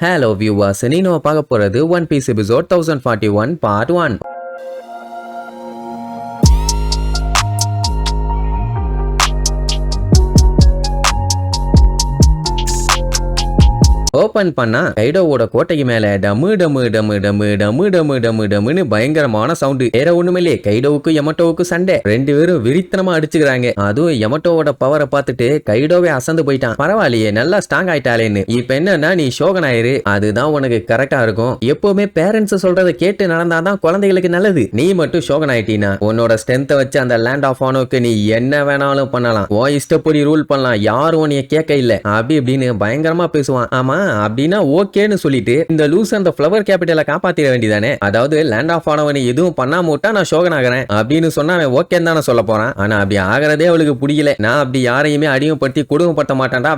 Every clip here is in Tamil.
Hello viewers, நீ நம்ம பார்க்க போறது one piece episode 1041 part 1. Open பண்ணா கைடோவோட கோட்டைக்கு மேல டமு டமு டமு டமு டமு டமு டமு டமுன்னு பயங்கரமான சவுண்டு. வேற ஒண்ணுமில்லே, கைடோவுக்கு யமட்டோவுக்கு சண்டை. ரெண்டு பேரும் விரித்தனமா அடிச்சுக்கிறாங்க. அதுவும் யமட்டோவோட பவரை பார்த்துட்டு கைடோவே அசந்து போயிட்டான். பரவாயில்லையே, நல்லா ஸ்ட்ராங் ஆயிட்டாலேன்னு. இப்ப என்னன்னா, நீ ஷோகன் ஆயிரு, அதுதான் உனக்கு கரெக்டா இருக்கும். எப்பவுமே பேரண்ட்ஸ் சொல்றதை கேட்டு நடந்தாதான் குழந்தைகளுக்கு நல்லது. நீ மட்டும் ஷோகன் ஆயிட்டீனா உன்னோட ஸ்ட்ரென்த்தை வச்சு அந்த லேண்ட் ஆஃப் ஆனோக்கு நீ என்ன வேணாலும் பண்ணலாம், ஓ இஷ்டப்படி ரூல் பண்ணலாம், யாரும் உன்னைய கேட்க இல்ல அப்படி இப்படின்னு பயங்கரமா பேசுவான். ஆமா அப்படின்னா ஓகேன்னு சொல்லிட்டு இந்த லூஸ் அந்த ஃப்ளவர் கேபிட்டலை காப்பாத்திர வேண்டியதானே. அதாவது லேண்ட் ஆஃப் ஆனவனை எதுவும் பண்ணாம விட்டா நான் ஷோகன் ஆகிறேன் அப்படின்னு சொன்னா அவன் ஓகேன்னு தானே சொல்ல போறான். ஆனா அப்படி ஆகிறதே அவளுக்கு பிடிக்கல. நான் அப்படி யாரையுமே அடிமைப்படுத்தி கொடுமைப்படுத்த மாட்டேன்டா.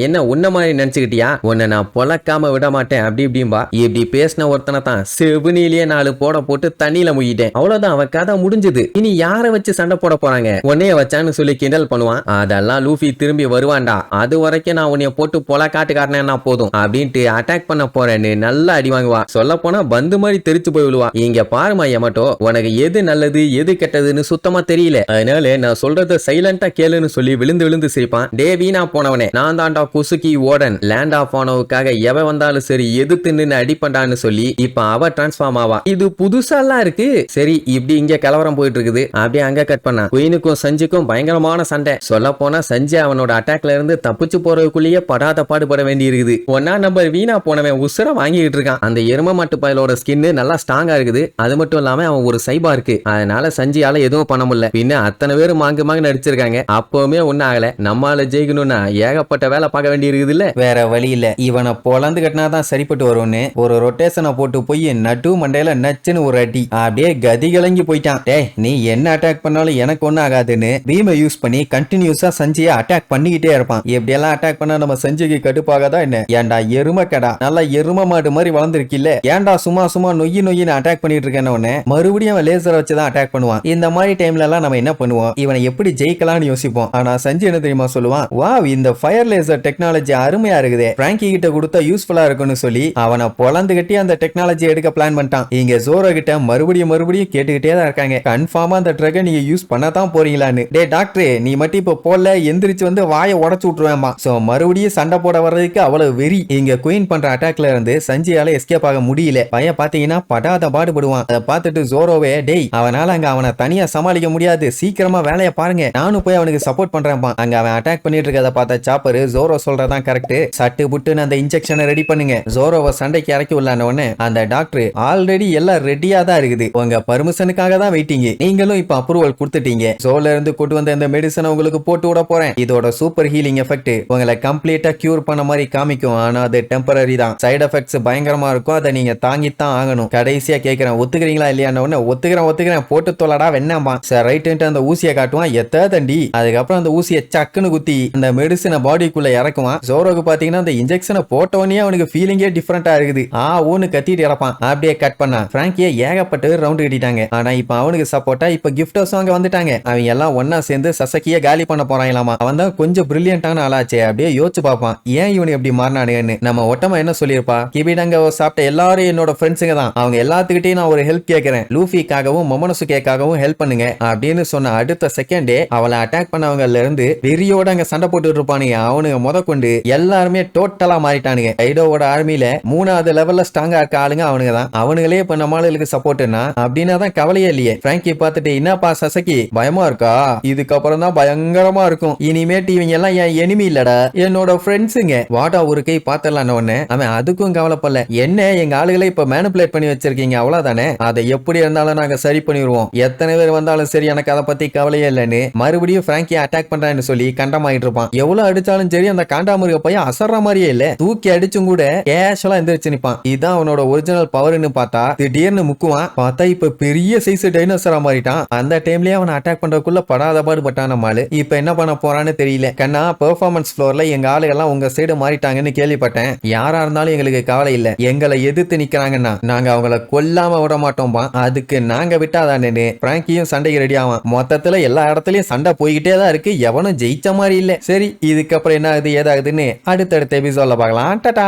என்ன உன்ன மாதிரி நினைச்சுக்கிட்டியா, உன்னை நான் பொழக்காம விட மாட்டேன் அப்படி இப்படிம்பா. இப்படி பேசின ஒருத்தனை தான் செவினிலேயே 4 போட்டு தண்ணியில முகிட்டேன். அவ்வளவுதான், அவன் கதை முடிஞ்சது. இனி யாரை வச்சு சண்டை போட போறாங்க, உன்னைய வச்சான்னு சொல்லி கிண்டல் பண்ணுவான். அதெல்லாம் லூஃபி திரும்பி வருவான்டா. அது வரைக்கும் நான் உன்னைய போட்டு பொல காட்டுக்காரனா போதும் அப்படின்ட்டு அட்டாக் பண்ண போறேன்னு நல்லா அடி வாங்குவா. சொல்ல போனா பந்து மாதிரி தெரிச்சு போய் விழுவா. இங்க பாருமா யமட்டோ, உனக்கு எது நல்லது எது கெட்டதுன்னு சுத்தமா தெரியல. அதனால நான் சொல்றத சைலண்டா கேளுன்னு சொல்லி விழுந்து விழுந்து சிரிப்பான். டே வீணா போனவனே, நான் தாண்டா குசுக்கி ஓடன். லேண்ட் ஆஃப் ஆனவுக்காக எவ வந்தாலும் சரி எதிர்த்து நின்று அடிப்பண்டான்னு சொல்லி இப்ப அவ டிரான்ஸ்ஃபார்ம் ஆவா. இது புதுசாலாம் இருக்கு. சரி, இப்படி இங்க கலவரம் போயிட்டு இருக்குது. அப்படியே அங்க கட் பண்ணா குயினுக்கும் சஞ்சுக்கும் பயங்கரமான சண்டை. சொல்ல போனா சஞ்சய் அவனோட அட்டாக்ல இருந்து தப்பிச்சு போறதுக்குள்ளேயே படாத பாடுபட வேண்டி இருக்குது. ஒன்னா நம்பர் வீணா போனவன் உசுர வாங்கிட்டு இருக்கான். அந்த எரும மாட்டு பயலோட ஸ்கின்னு நல்லா ஸ்ட்ராங்கா இருக்குது. அது மட்டும் இல்லாம அவன் ஒரு சைபா இருக்கு. அதனால சஞ்சியால எதுவும் பண்ண முடியல. பின்ன அத்தனை பேரும் மாங்கு நடிச்சிருக்காங்க. அப்பவுமே ஒன்னும் ஆகல. நம்மால ஜெயிக்கணும்னா ஏகப்பட்ட வேலை பார்க்க வேண்டி இருக்குது இல்ல. வேற வழி இல்ல, இவனை பொலந்து கட்டினாதான் சரிப்பட்டு வரும்னு ஒரு ரொட்டேஷனை போட்டு போய் நட்டு மண்டையில நச்சுன்னு ஒரு அடி. அப்படியே கதி கலங்கி போயிட்டான். டேய், நீ என்ன அட்டாக் பண்ணாலும் எனக்கு ஒன்னும் ஆகாதுன்னு பீமை யூஸ் பண்ணி கண்டினியூஸா சஞ்சியை அட்டாக் பண்ணிக்கிட்டே இருப்பான். எப்படியெல்லாம் அட்டாக் பண்ணா நம்ம சஞ்சிக்கு கடுப்பாகதான் என்ன. ஏன்டா எரும கடா, நல்லா எரும மாடு மாதிரி வளர்ந்துருக்கில்ல, ஏன்டா சும்மா நொய்யின்னு அட்டாக் பண்ணிட்டு இருக்கேன்னு மறுபடியும் லேசரை வச்சுதான் அட்டாக் பண்ணுவான். இந்த மாதிரி டைம்ல எல்லாம் நம்ம என்ன பண்ணுவோம், இவனை எப்படி ஜெயிக்கலாம்னு யோசிப்போம். ஆனா சஞ்சய் என்ன தெரியுமா சொல்லுவான், வாவ் இந்த ஃபயர் லேசர் டெக்னாலஜி அருமையா இருக்குது, பிராங்கி கிட்ட கொடுத்தா யூஸ்ஃபுல்லா இருக்கும்னு சொல்லி அவனை பொலந்து கட்டி அந்த டெக்னாலஜி எடுக்க பிளான் பண்ணிட்டான். இங்க ஜோரோ கிட்ட மறுபடியும் கேட்டுக்கிட்டே தான் இருக்காங்க, கன்ஃபார்மா அந்த ட்ரக்கை நீங்க யூஸ் பண்ணதான் போறீங்களான்னு. டே டாக்டர், நீ மட்டும் இப்ப போல எந்திரிச்சு வந்து வாயை உடச்சு விட்டுருவேன். சோ மறுபடியும் சண்டை போட வர்றதுக்கு அவ்வளவு வெறி. இங்க குயின் பண்ற அட்டாக்ல இருந்து சஞ்சியால எஸ்கேப் ஆக முடியல. பையன் பாத்தீங்கன்னா படாத பாடுபடுவான். அதை பார்த்துட்டு ஜோரோவே, டேய் அவனால அங்க அவனை தனியா சமாளிக்க முடியாது, சீக்கிரமா வேலையை பாருங்க, நானும் போய் அவனுக்கு சப்போர்ட் பண்றேன். அங்க அவன் அட்டாக் பண்ணிட்டு இருக்கத பார்த்த சாப்பரு ஜோரோ சொல்றதான் கரெக்ட், சட்டு புட்டுன்னு அந்த இன்ஜெக்ஷனை ரெடி பண்ணுங்க. ஜோரோவை சண்டைக்கு இறக்கி உள்ளானவனே அந்த டாக்டர் ஆல்ரெடி எல்லாம் ரெடியா தான் இருக்குது, உங்க பர்மிஷனுக்காக தான் வெயிட்டிங், நீங்களும் இப்ப அப்ரூவல் கொடுத்துட்டீங்க. ஜோல இருந்து கொண்டு வந்த இந்த மெடிசனை உங்களுக்கு போட்டு விட போறேன். இதோட சூப்பர் ஹீலிங் எஃபெக்ட் உங்களை கம்ப்ளீட்டா கியூர் பண்ண மாதிரி காமிக்கும். ஆனா அது டெம்பரரி தான், சைடு எஃபெக்ட்ஸ் பயங்கரமா இருக்கும், அதை நீங்க தாங்கித்தான் ஆகணும். கடைசியா கேட்கிறேன், ஒத்துக்கிறீங்களா இல்லையான்னு. ஒத்துக்கிறேன் போட்டு தொலைடா வெண்ணாம்பா. சரி ரைட்டு, அந்த ஊசியை காட்டுவான், எத்த தண்டி. அதுக்கப்புறம் அந்த ஊசியை சக்குன்னு குத்தி அந்த மெடிசனை பாடிக்குள்ள இறக்குவான். ஜோரோக்கு பாத்தீங்கன்னா அந்த இன்ஜெக்ஷனை போட்டவனே அவனுக்கு ஃபீலிங்கே டிஃபரெண்டா இருக்குது. ஊன்னு கத்திட்டு இறப்பான். அப்படியே கட் பண்ணா பிராங்கிய ஏகப்பட்டு ரவுண்ட் கட்டிட்டாங்க. ஆனா இப்ப அவனுக்கு சப்போர்ட்டா இப்ப கிஃப்டர்ஸ் அங்க வந்துட்டாங்க. அவங்க எல்லாம் ஒன்னா சேர்ந்து சசக்கிய காலி பண்ண போறாங்களாமா. அவன் தான் கொஞ்சம் பிரில்லியன்டான ஆளாச்சே. அப்படியே யோசிச்சு பார்ப்பான், ஏன் இவனுக்கு எப்படி மாறினானுன்னு. நம்ம ஒட்டமா என்ன சொல்லியிருப்பா, கிபிடங்க சாப்பிட்ட எல்லாரும் என்னோட ஃப்ரெண்ட்ஸுங்க தான், அவங்க எல்லாத்துக்கிட்டையும் நான் ஒரு ஹெல்ப் கேட்கிறேன், லூஃபிக்காகவும் மொமனசுகேக்காகவும் ஹெல்ப் பண்ணுங்க அப்படின்னு சொன்ன அடுத்த செகண்டே அவளை அட்டாக் பண்ணவங்கல இருந்து வெறியோட அங்க சண்டை போட்டு இருப்பானுங்க. அவனுங்க முத கொண்டு எல்லாருமே டோட்டலா மாறிட்டானுங்க. கைடோவோட ஆர்மியில 3வது லெவல்ல ஸ்ட்ராங்கா இருக்க ஆளுங்க அவனுங்க தான். அவனுங்களே இப்ப நம்மளுக்கு சப்போர்ட்னா அப்படின்னா தான் கவலையே இல்லையே. பிராங்கி பார்த்துட்டு, என்னப்பா சசக்கி பயமா இருக்கா, இதுக்கப்புறம் தான் பயங்கரமா இருக்கும், இனிமேட்டு இவங்க எல்லாம் என் எனிமி இல்லடா, என்னோட ஃப்ரெண்ட்ஸுங்க, வாடா ஒரு கை பாத்திரலாம். அவன் அதுக்கும் கவலைப்படல, என்ன எங்க ஆளுகளை இப்ப மேனிபுலேட் பண்ணி வச்சிருக்கீங்க அவ்வளவுதானே, அதை எப்படி இருந்தாலும் நாங்க சரி பண்ணிடுவோம், எத்தனை பேர் வந்தாலும் சரி, எனக்கு அதை பத்தி கவலையே இல்லைன்னு மறுபடியும் பிராங்கியை அட்டாக் பண்றான்னு சொல்லி கண்டமாயிட்டு இருப்பான். எவ்வளவு அடிச்சாலும் சரி அந்த காண்டாமிருக பையன் அசர்ற மாதிரியே இல்ல, தூக்கி அடிச்சும் கூட கேஷுவலா எந்திரிச்சு நிப்பான். இதுதான் அவனோட ஒரிஜினல் பவர்னு பார்த்தா திடீர்னு முக்குவான். பார்த்தா இப்ப பெரிய சைஸ் டைனோசரா மாறிட்டான். அந்த டைம்லயே அவனை அட்டாக் பண்றதுக்குள்ள படாத பாடு பட்டான மாலு. இப்ப என்ன பண்ண போறான்னு தெரியல. கண்ணா பெர்ஃபார்மன்ஸ் ஃப்ளோர்ல எங்க ஆளுகெல்லாம் உங்க சைடு மாறிட்டாங்கன்னு நிக்கிறாங்கன்னு கேள்விப்பட்டேன். யாரா இருந்தாலும் எங்களுக்கு கவலை இல்ல. எங்களை எதிர்த்து நிக்கிறாங்கன்னா நாங்க அவங்கள கொல்லாம விட மாட்டோம்பா. அதுக்கு நாங்க விட்டாதானே பிராங்கியும் சண்டைக்கு ரெடி ஆவான். மொத்தத்துல எல்லா இடத்துலயும் சண்டை போய்கிட்டே தான் இருக்கு. எவனும் ஜெயிச்ச மாதிரி இல்ல. சரி, இதுக்கப்புறம் என்ன ஆகுது ஏதாகுதுன்னு அடுத்தடுத்த எபிசோட்ல பார்க்கலாம். டாடா.